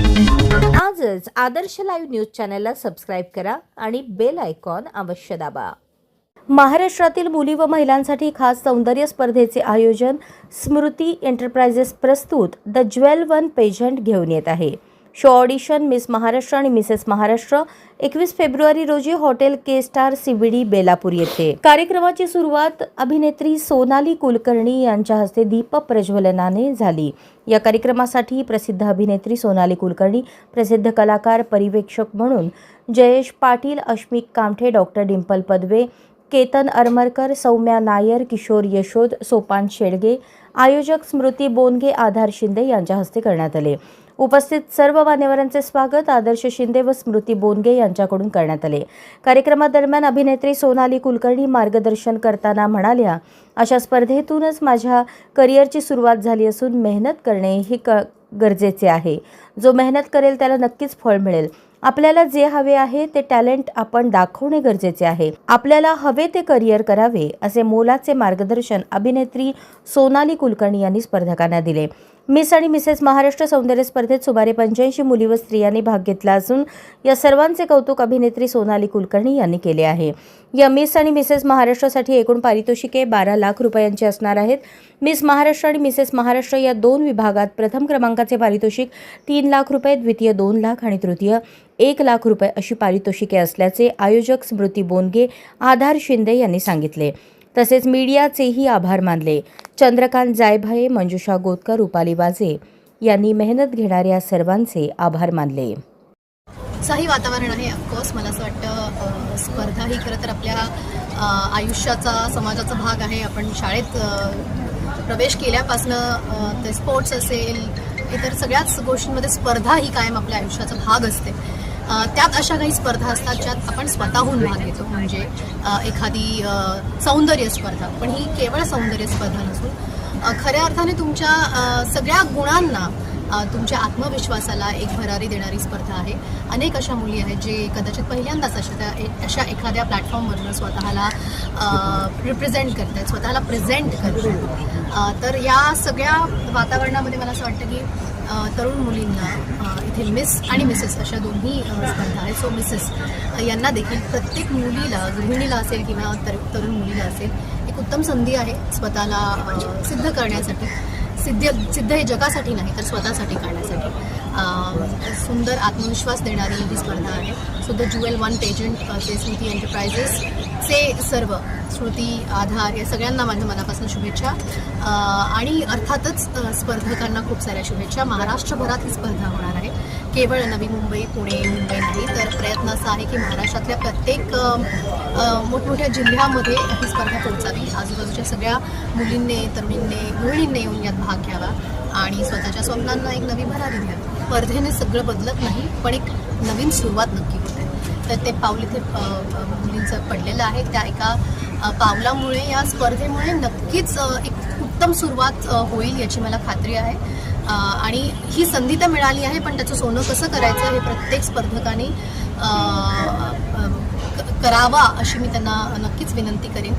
आजच आदर्श live news चॅनलला subscribe करा आणि बेल आयकॉन अवश्य दाबा। महाराष्ट्रातील मुली व महिलांसाठी खास सौंदर्य स्पर्धेचे आयोजन स्मृती एंटरप्राइजेस प्रस्तुत द ज्वेल वन पेजंट घेऊन येत आहे। शो ऑडिशन मिस महाराष्ट्र आणि मिसेस महाराष्ट्र 21 फेब्रुवारी रोजी हॉटेल के स्टार CBD बेलापूर येथे। कार्यक्रमाची सुरुवात अभिनेत्री सोनाली कुलकर्णी यांच्या हस्ते दीप प्रज्वलनाने झाली। या कार्यक्रमासाठी प्रसिद्ध अभिनेत्री सोनाली कुलकर्णी, प्रसिद्ध कलाकार परिवेक्षक म्हणून जयेश पाटील, अश्मिक कामठे, डॉक्टर डिंपल पदवे, केतन अरमरकर, सौम्या नायर, किशोर यशोद, सोपान शेडगे, आयोजक स्मृती बोनगे, आधार शिंदे यांच्या हस्ते करण्यात आले। उपस्थित सर्व मान्यवरांचे स्वागत आदर्श शिंदे व स्मृती बोनगे यांच्याकडून करण्यात आले। कार्यक्रमादरम्यान अभिनेत्री सोनाली कुलकर्णी मार्गदर्शन करताना म्हणाल्या, अशा स्पर्धेतूनच माझ्या करिअरची सुरुवात झाली असून मेहनत करणे ही गरजेचे आहे। जो मेहनत करेल त्याला नक्कीच फळ मिळेल। आपल्याला जे हवे आहे ते टॅलेंट आपण दाखवणे गरजेचे आहे। आपल्याला हवे ते करिअर करावे असे मोलाचे मार्गदर्शन अभिनेत्री सोनाली कुलकर्णी यांनी स्पर्धकांना दिले। मिस आणि मिसेस महाराष्ट्र सौंदर्य स्पर्धेत सुमारे 85 मुली व स्त्रियांनी भाग घेतला असून या सर्वांचे कौतुक अभिनेत्री सोनाली कुलकर्णी यांनी केले आहे। या मिस आणि मिसेस महाराष्ट्रासाठी एकूण पारितोषिके 12 लाख रुपयांची असणार आहेत। मिस महाराष्ट्र आणि मिसेस महाराष्ट्र या दोन विभागात प्रथम क्रमांकाचे पारितोषिक 3 लाख रुपये, द्वितीय 2 लाख आणि तृतीय 1 लाख रुपये अशी पारितोषिके असल्याचे आयोजक स्मृती बोनगे, आधार शिंदे यांनी सांगितले। तसेच मीडियाचेही आभार मानले। चंद्रकांत जायभाये, मंजुषा गोतकर, रुपाली वाजे यांनी मेहनत घेणाऱ्या सर्वांचे आभार मानले। उत्साही वातावरण आहे। ऑफकोर्स मला असं वाटतं स्पर्धा ही खरं तर आपल्या आयुष्याचा, समाजाचा भाग आहे। आपण शाळेत प्रवेश केल्यापासनं ते स्पोर्ट्स असेल, इतर सगळ्याच गोष्टींमध्ये स्पर्धा ही कायम आपल्या आयुष्याचा भाग असते। त्यात अशा काही स्पर्धा असतात ज्यात आपण स्वतःहून भाग घेतो, म्हणजे एखादी सौंदर्य स्पर्धा। पण ही केवळ सौंदर्य स्पर्धा नसून खऱ्या अर्थाने तुमच्या सगळ्या गुणांना, तुमच्या आत्मविश्वासाला एक भरारी देणारी स्पर्धा आहे। अनेक अशा मुली आहेत जे कदाचित पहिल्यांदाच अशा एखाद्या प्लॅटफॉर्मवरून स्वतःला रिप्रेझेंट करत आहेत, स्वतःला प्रेझेंट करत आहेत। तर या सगळ्या वातावरणामध्ये मला असं वाटतं की तरुण मुलींना इथे मिस आणि मिसेस अशा दोन्ही स्पर्धा आहेत। सो मिसेस यांना देखील प्रत्येक मुलीला, गृहिणीला असेल किंवा तरुण मुलीला असेल, एक उत्तम संधी आहे स्वतःला सिद्ध करण्यासाठी। सिद्ध हे जगासाठी नाही तर स्वतःसाठी करण्यासाठी सुंदर आत्मविश्वास देणारी ही स्पर्धा आहे। So the jewel one pageant ते स्मृती एंटरप्राइजेसचे सर्व, स्मृती, आधार या सगळ्यांना माझ्या मनापासून शुभेच्छा आणि अर्थातच स्पर्धकांना खूप साऱ्या शुभेच्छा। महाराष्ट्रभरात ही स्पर्धा होणार आहे, केवळ नवी मुंबई, पुणे, मुंबई नाही, तर प्रयत्न असा आहे की महाराष्ट्रातल्या प्रत्येक मोठमोठ्या जिल्ह्यामध्ये ही स्पर्धा पोहोचावी। आजूबाजूच्या सगळ्या मुलींनी, तरुणींनी, गृहिणींनी येऊन यात भाग घ्यावा आणि स्वतःच्या स्वप्नांना एक नवी भरारी द्यावी। स्पर्धेने सगळं बदलत नाही, पण एक नवीन सुरुवात नक्की होते। तर ते पाऊल इथे मुलींचं पडलेलं आहे। त्या एका पावलामुळे, या स्पर्धेमुळे नक्कीच एक उत्तम सुरुवात होईल याची मला खात्री आहे। आणि ही संधी तर मिळाली आहे, पण त्याचं सोनं कसं करायचं हे प्रत्येक स्पर्धकाने करावा अशी मी त्यांना नक्कीच विनंती करेन।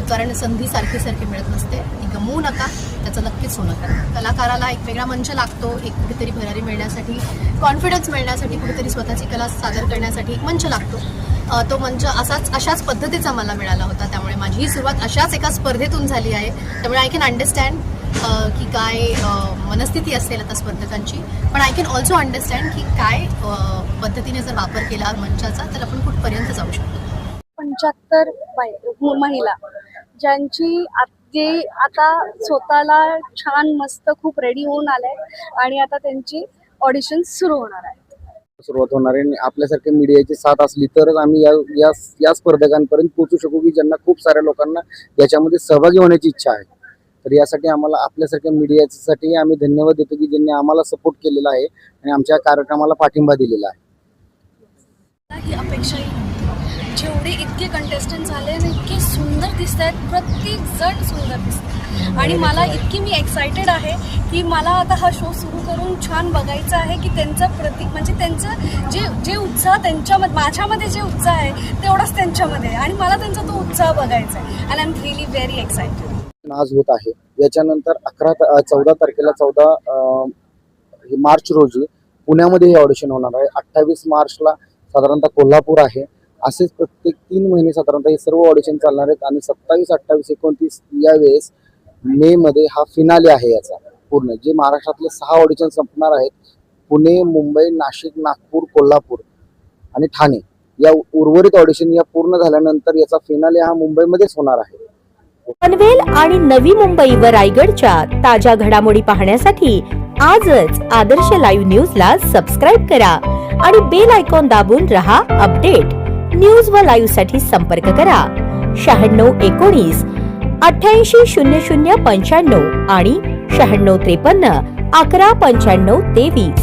कारण संधी सारखी मिळत नसते, ती गमवू नका, त्याचं नक्कीच सोनं करा। कलाकाराला एक वेगळा मंच लागतो, एक कुठेतरी भरारी मिळण्यासाठी, कॉन्फिडन्स मिळण्यासाठी, कुठेतरी स्वतःची कला सादर करण्यासाठी एक मंच लागतो। तो मंच अशाच पद्धतीचा मला मिळाला होता, त्यामुळे माझी ही सुरुवात अशाच एका स्पर्धेतून झाली आहे। त्यामुळे आय कॅन अंडरस्टँड की काय मनस्थिती असेल आता स्पर्धकांची, पण आय कॅन ऑल्सो अंडरस्टँड की काय पद्धतीने जर वापर केला मंचाचा तर आपण कुठपर्यंत जाऊ शकतो। 75 महिला ज्यांची जे आता स्वतःला छान मस्त खूप रेडी होऊन आले आणि आता त्यांची ऑडिशन सुरू होणार आहे। सुरुवात होणार आहे। आपल्यासारख्या मीडियाची साथ असली तरच आम्ही या स्पर्धकांपर्यंत पोहोचू शकू की ज्यांना खूप साऱ्या लोकांना याच्यामध्ये सहभागी होण्याची इच्छा आहे। तर यासाठी आम्हाला आपल्यासारख्या मीडियासाठी आम्ही धन्यवाद देतो की ज्यांनी आम्हाला सपोर्ट केलेला आहे आणि आमच्या कार्यक्रमाला पाठिंबा दिलेला आहे। ही अपेक्षा जेवढे इतके कंटेस्टंट झाले आणि इतके सुंदर दिसत आहेत, प्रत्येक जण सुंदर दिसत आणि मला इतकी मी एक्सायटेड आहे की मला आता हा शो सुरू करून छान बघायचं आहे की त्यांचं म्हणजे त्यांचं जे उत्साह त्यांच्यामध्ये, माझ्यामध्ये जे उत्साह आहे तेवढाच त्यांच्यामध्ये, आणि मला त्यांचा तो उत्साह बघायचा आहे। And I am really very excited. आज होत आहे, याच्यानंतर 14 तारखेला 14 मार्च रोजी पुण्यामध्ये हे ऑडिशन होणार आहे. 28 मार्चला साधारणतः कोल्हापूर आहे. असेच प्रत्येक 3 महिने साधारणतः हे सर्व ऑडिशन चालणार आहेत आणि 27, 28, 29 यावेळेस मे मध्ये हा फिनाले आहे याचा पूर्ण. जे महाराष्ट्रातले 6 ऑडिशन संपणार आहेत. पुणे, मुंबई, नाशिक, नागपूर, कोल्हापूर आणि ठाणे या उर्वरित ऑडिशन या पूर्ण झाल्यानंतर याचा फिनाले हा मुंबईमध्येच होणार आहे. पनवेल आणि नवी मुंबई व रायगडच्या ताज्या घडामोडी पाहण्यासाठी आजच आदर्श लाईव्ह न्यूजला सबस्क्राईब करा आणि बेल आयकॉन दाबून रहा अपडेट. न्यूज व लाईव्ह साठी संपर्क करा 9619 880095 आणि 9653 119523.